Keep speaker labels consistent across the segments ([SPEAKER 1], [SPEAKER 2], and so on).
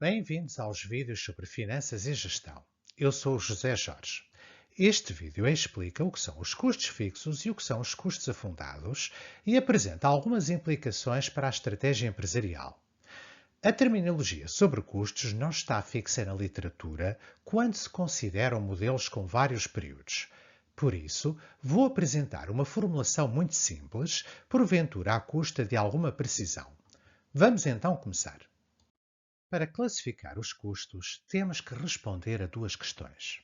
[SPEAKER 1] Bem-vindos aos vídeos sobre finanças e gestão. Eu sou o José Jorge. Este vídeo explica o que são os custos fixos e o que são os custos afundados e apresenta algumas implicações para a estratégia empresarial. A terminologia sobre custos não está fixa na literatura quando se consideram modelos com vários períodos. Por isso, vou apresentar uma formulação muito simples, porventura à custa de alguma precisão. Vamos então começar. Para classificar os custos, temos que responder a duas questões.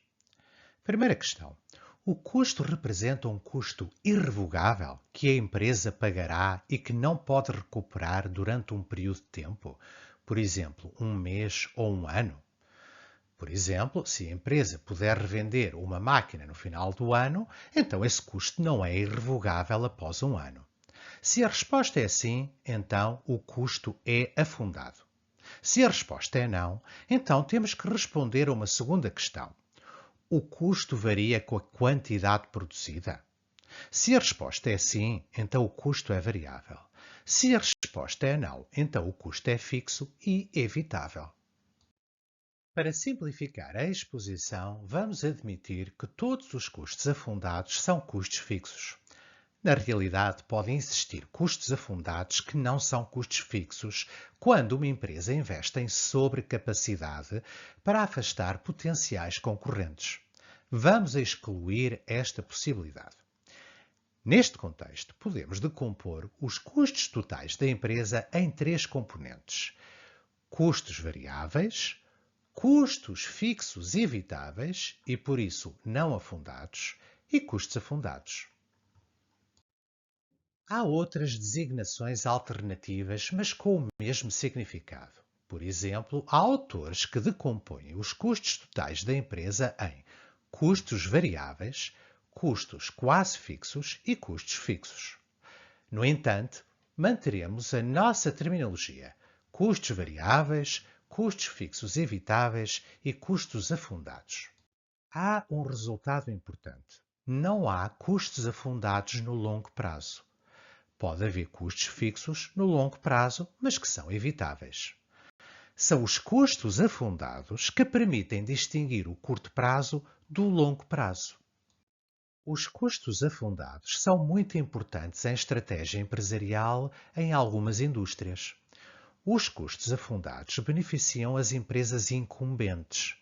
[SPEAKER 1] Primeira questão: o custo representa um custo irrevogável que a empresa pagará e que não pode recuperar durante um período de tempo, por exemplo, um mês ou um ano? Por exemplo, se a empresa puder revender uma máquina no final do ano, então esse custo não é irrevogável após um ano. Se a resposta é sim, então o custo é afundado. Se a resposta é não, então temos que responder a uma segunda questão. O custo varia com a quantidade produzida? Se a resposta é sim, então o custo é variável. Se a resposta é não, então o custo é fixo e evitável. Para simplificar a exposição, vamos admitir que todos os custos afundados são custos fixos. Na realidade, podem existir custos afundados que não são custos fixos quando uma empresa investe em sobrecapacidade para afastar potenciais concorrentes. Vamos excluir esta possibilidade. Neste contexto, podemos decompor os custos totais da empresa em três componentes: custos variáveis, custos fixos evitáveis e, por isso, não afundados, e custos afundados. Há outras designações alternativas, mas com o mesmo significado. Por exemplo, há autores que decompõem os custos totais da empresa em custos variáveis, custos quase fixos e custos fixos. No entanto, manteremos a nossa terminologia: custos variáveis, custos fixos evitáveis e custos afundados. Há um resultado importante: não há custos afundados no longo prazo. Pode haver custos fixos no longo prazo, mas que são evitáveis. São os custos afundados que permitem distinguir o curto prazo do longo prazo. Os custos afundados são muito importantes em estratégia empresarial em algumas indústrias. Os custos afundados beneficiam as empresas incumbentes.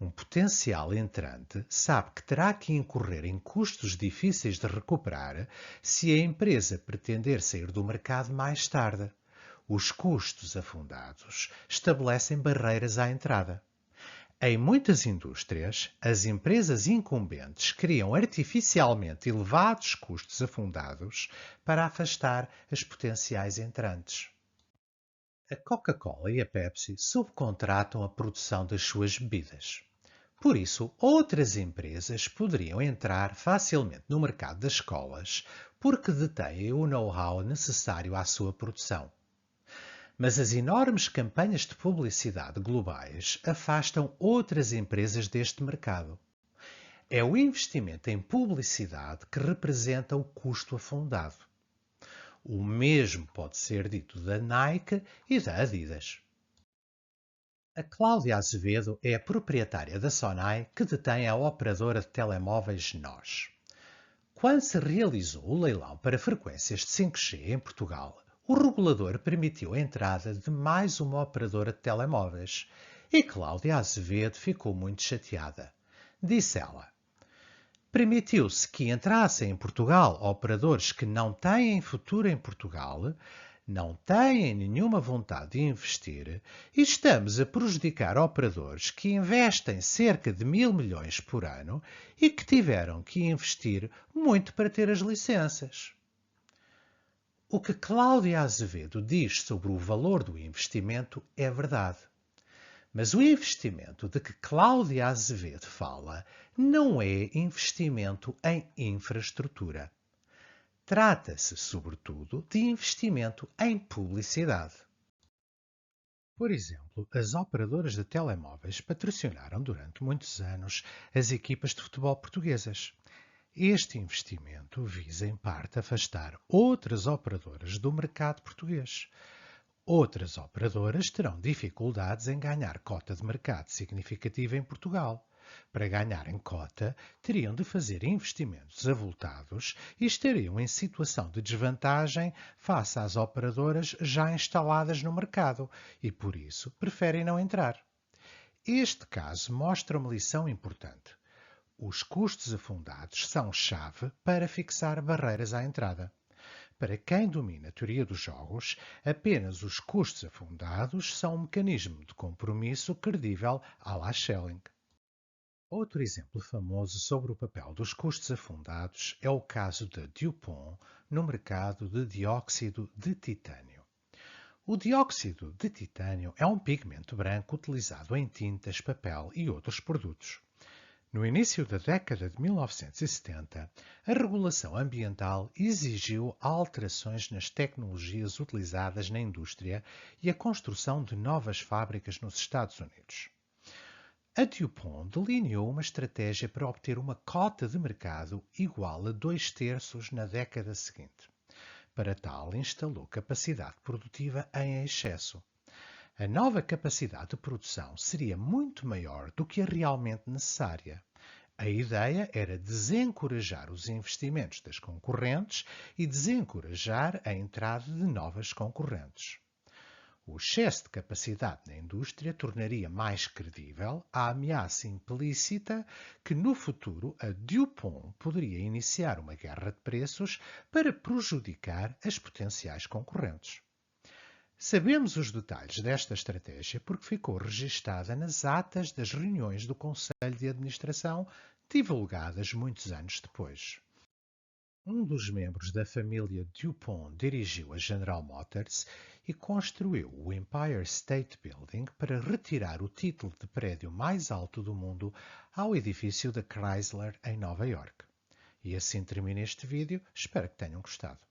[SPEAKER 1] Um potencial entrante sabe que terá que incorrer em custos difíceis de recuperar se a empresa pretender sair do mercado mais tarde. Os custos afundados estabelecem barreiras à entrada. Em muitas indústrias, as empresas incumbentes criam artificialmente elevados custos afundados para afastar as potenciais entrantes. A Coca-Cola e a Pepsi subcontratam a produção das suas bebidas. Por isso, outras empresas poderiam entrar facilmente no mercado das escolas porque detêm o know-how necessário à sua produção. Mas as enormes campanhas de publicidade globais afastam outras empresas deste mercado. É o investimento em publicidade que representa o custo afundado. O mesmo pode ser dito da Nike e da Adidas. A Cláudia Azevedo é a proprietária da Sonai, que detém a operadora de telemóveis NOS. Quando se realizou o leilão para frequências de 5G em Portugal, o regulador permitiu a entrada de mais uma operadora de telemóveis e Cláudia Azevedo ficou muito chateada. Disse ela: permitiu-se que entrassem em Portugal operadores que não têm futuro em Portugal, não têm nenhuma vontade de investir e estamos a prejudicar operadores que investem cerca de 1.000 milhões por ano e que tiveram que investir muito para ter as licenças. O que Cláudia Azevedo diz sobre o valor do investimento é verdade. Mas o investimento de que Cláudia Azevedo fala não é investimento em infraestrutura. Trata-se, sobretudo, de investimento em publicidade. Por exemplo, as operadoras de telemóveis patrocinaram durante muitos anos as equipas de futebol portuguesas. Este investimento visa, em parte, afastar outras operadoras do mercado português. Outras operadoras terão dificuldades em ganhar cota de mercado significativa em Portugal. Para ganharem cota, teriam de fazer investimentos avultados e estariam em situação de desvantagem face às operadoras já instaladas no mercado e, por isso, preferem não entrar. Este caso mostra uma lição importante. Os custos afundados são chave para fixar barreiras à entrada. Para quem domina a teoria dos jogos, apenas os custos afundados são um mecanismo de compromisso credível à la Schelling. Outro exemplo famoso sobre o papel dos custos afundados é o caso da DuPont no mercado de dióxido de titânio. O dióxido de titânio é um pigmento branco utilizado em tintas, papel e outros produtos. No início da década de 1970, a regulação ambiental exigiu alterações nas tecnologias utilizadas na indústria e a construção de novas fábricas nos Estados Unidos. A DuPont delineou uma estratégia para obter uma cota de mercado igual a 2/3 na década seguinte. Para tal, instalou capacidade produtiva em excesso. A nova capacidade de produção seria muito maior do que a realmente necessária. A ideia era desencorajar os investimentos das concorrentes e desencorajar a entrada de novas concorrentes. O excesso de capacidade na indústria tornaria mais credível a ameaça implícita que no futuro a DuPont poderia iniciar uma guerra de preços para prejudicar as potenciais concorrentes. Sabemos os detalhes desta estratégia porque ficou registada nas atas das reuniões do Conselho de Administração, divulgadas muitos anos depois. Um dos membros da família DuPont dirigiu a General Motors e construiu o Empire State Building para retirar o título de prédio mais alto do mundo ao edifício da Chrysler em Nova York. E assim termina este vídeo, espero que tenham gostado.